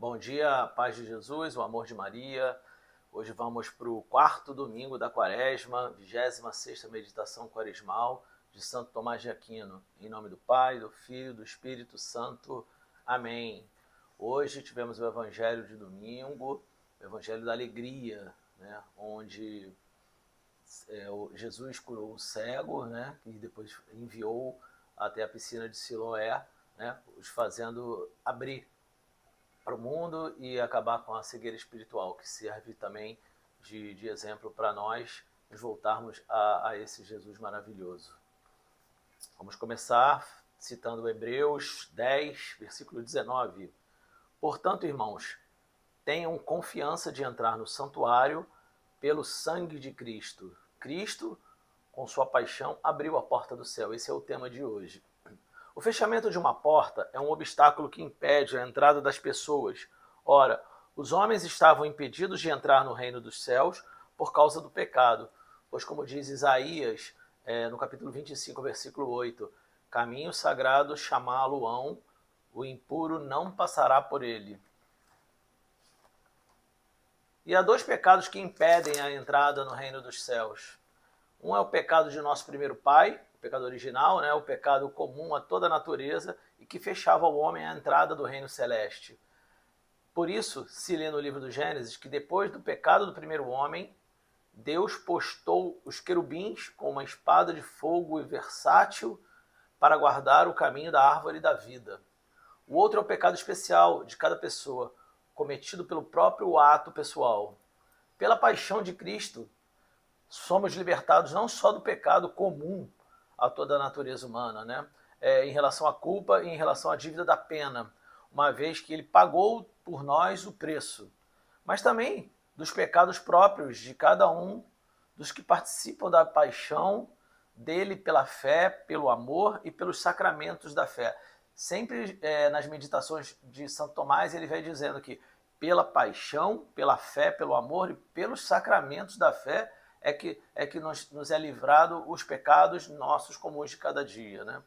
Bom dia, paz de Jesus, o amor de Maria. Hoje vamos para o quarto domingo da Quaresma, 26ª meditação quaresmal de Santo Tomás de Aquino. Em nome do Pai, do Filho e do Espírito Santo. Amém. Hoje tivemos o Evangelho de domingo, o Evangelho da Alegria, né? Onde Jesus curou um cego, né? E depois enviou até a piscina de Siloé, né? Os fazendo abrir para o mundo e acabar com a cegueira espiritual, que serve também de exemplo para nós nos voltarmos a esse Jesus maravilhoso. Vamos começar citando Hebreus 10, versículo 19. Portanto, irmãos, tenham confiança de entrar no santuário pelo sangue de Cristo. Cristo, com sua paixão, abriu a porta do céu. Esse é o tema de hoje. O fechamento de uma porta é um obstáculo que impede a entrada das pessoas. Ora, os homens estavam impedidos de entrar no reino dos céus por causa do pecado, pois, como diz Isaías, no capítulo 25, versículo 8, caminho sagrado chamá-lo-ão, o impuro não passará por ele. E há dois pecados que impedem a entrada no reino dos céus. Um é o pecado de nosso primeiro pai, o pecado original, né, o pecado comum a toda a natureza e que fechava ao homem a entrada do reino celeste. Por isso, se lê no livro do Gênesis que depois do pecado do primeiro homem, Deus postou os querubins com uma espada de fogo e versátil para guardar o caminho da árvore da vida. O outro é o pecado especial de cada pessoa, cometido pelo próprio ato pessoal. Pela paixão de Cristo, somos libertados não só do pecado comum a toda a natureza humana, né? Em relação à culpa e em relação à dívida da pena, uma vez que ele pagou por nós o preço, mas também dos pecados próprios de cada um dos que participam da paixão dele pela fé, pelo amor e pelos sacramentos da fé. Sempre nas meditações de Santo Tomás ele vai dizendo que pela paixão, pela fé, pelo amor e pelos sacramentos da fé é que nos é livrado os pecados nossos comuns de cada dia, né?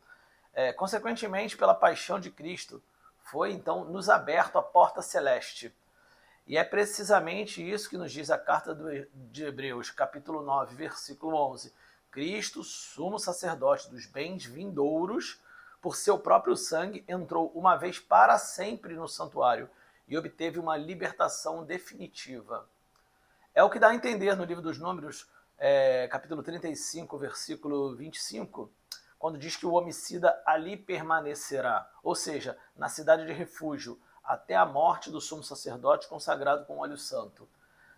Consequentemente, pela paixão de Cristo, foi então nos aberto a porta celeste. E é precisamente isso que nos diz a carta de Hebreus, capítulo 9, versículo 11. Cristo, sumo sacerdote dos bens vindouros, por seu próprio sangue, entrou uma vez para sempre no santuário e obteve uma libertação definitiva. É o que dá a entender no livro dos Números, capítulo 35, versículo 25, quando diz que o homicida ali permanecerá, ou seja, na cidade de refúgio, até a morte do sumo sacerdote consagrado com óleo santo.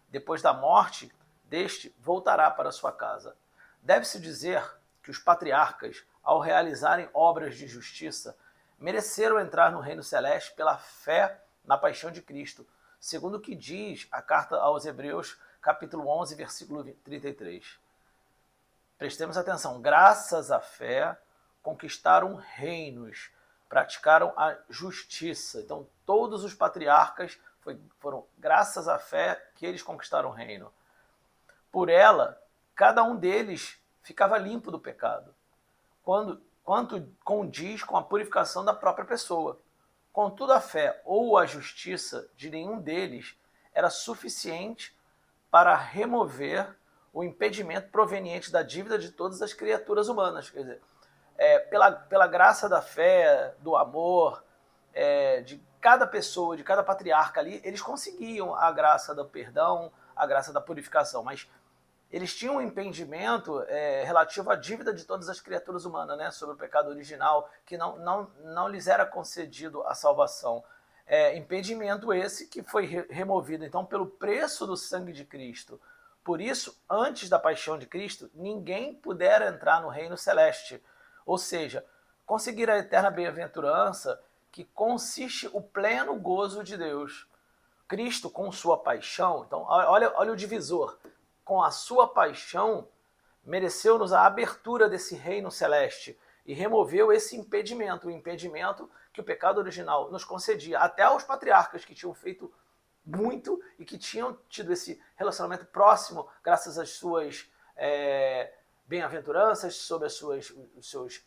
Depois da morte deste, voltará para sua casa. Deve-se dizer que os patriarcas, ao realizarem obras de justiça, mereceram entrar no reino celeste pela fé na paixão de Cristo, segundo o que diz a carta aos Hebreus, capítulo 11, versículo 33. Prestemos atenção. Graças à fé, conquistaram reinos, praticaram a justiça. Então, todos os patriarcas foram graças à fé que eles conquistaram o reino. Por ela, cada um deles ficava limpo do pecado, quanto condiz com a purificação da própria pessoa. Contudo, a fé ou a justiça de nenhum deles era suficiente para remover o impedimento proveniente da dívida de todas as criaturas humanas. Quer dizer, pela graça da fé, do amor, de cada pessoa, de cada patriarca ali, eles conseguiam a graça do perdão, a graça da purificação, mas eles tinham um impedimento relativo à dívida de todas as criaturas humanas, né, sobre o pecado original, que não lhes era concedido a salvação. Impedimento esse que foi removido, então, pelo preço do sangue de Cristo. Por isso, antes da paixão de Cristo, ninguém pudera entrar no reino celeste, ou seja, conseguir a eterna bem-aventurança que consiste o pleno gozo de Deus. Cristo, com sua paixão, então, olha o divisor, com a sua paixão, mereceu-nos a abertura desse reino celeste e removeu esse impedimento, o impedimento que o pecado original nos concedia, até aos patriarcas que tinham feito muito e que tinham tido esse relacionamento próximo graças às suas bem-aventuranças, sobre os seus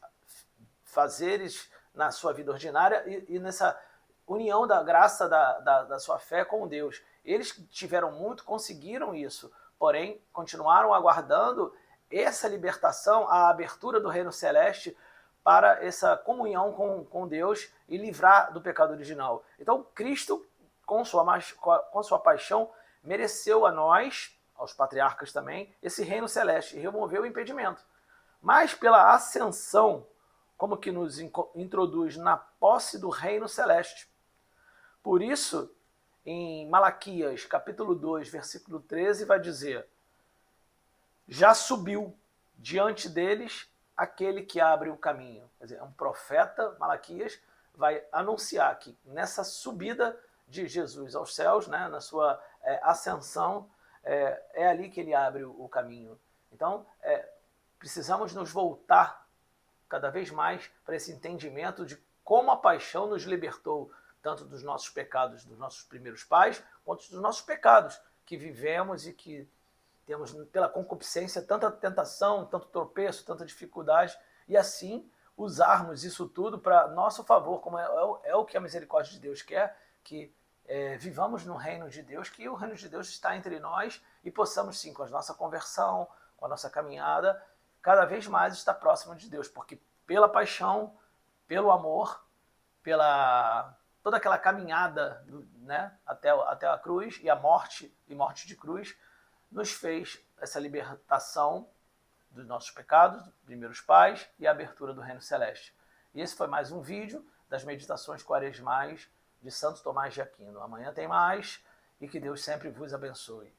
fazeres na sua vida ordinária e nessa união da graça da sua fé com Deus. Eles tiveram muito, conseguiram isso, porém continuaram aguardando essa libertação, a abertura do reino celeste para essa comunhão com Deus e livrar do pecado original. Então Cristo, com sua paixão, mereceu a nós, aos patriarcas também, esse reino celeste e removeu o impedimento. Mas pela ascensão, como que nos introduz na posse do reino celeste. Por isso, em Malaquias, capítulo 2, versículo 13, vai dizer: já subiu diante deles aquele que abre o caminho. Quer dizer, um profeta, Malaquias, vai anunciar que nessa subida de Jesus aos céus, né, na sua ascensão, é ali que ele abre o caminho. Então, precisamos nos voltar cada vez mais para esse entendimento de como a paixão nos libertou tanto dos nossos pecados dos nossos primeiros pais, quanto dos nossos pecados que vivemos e que temos pela concupiscência tanta tentação, tanto tropeço, tanta dificuldade, e assim usarmos isso tudo para nosso favor, como é o que a misericórdia de Deus quer, que vivamos no reino de Deus, que o reino de Deus está entre nós e possamos sim, com a nossa conversão, com a nossa caminhada, cada vez mais estar próximo de Deus, porque pela paixão, pelo amor, pela toda aquela caminhada, né, até a cruz e morte de cruz, nos fez essa libertação dos nossos pecados, dos primeiros pais, e a abertura do reino celeste. E esse foi mais um vídeo das meditações quaresmais de Santo Tomás de Aquino. Amanhã tem mais, e que Deus sempre vos abençoe.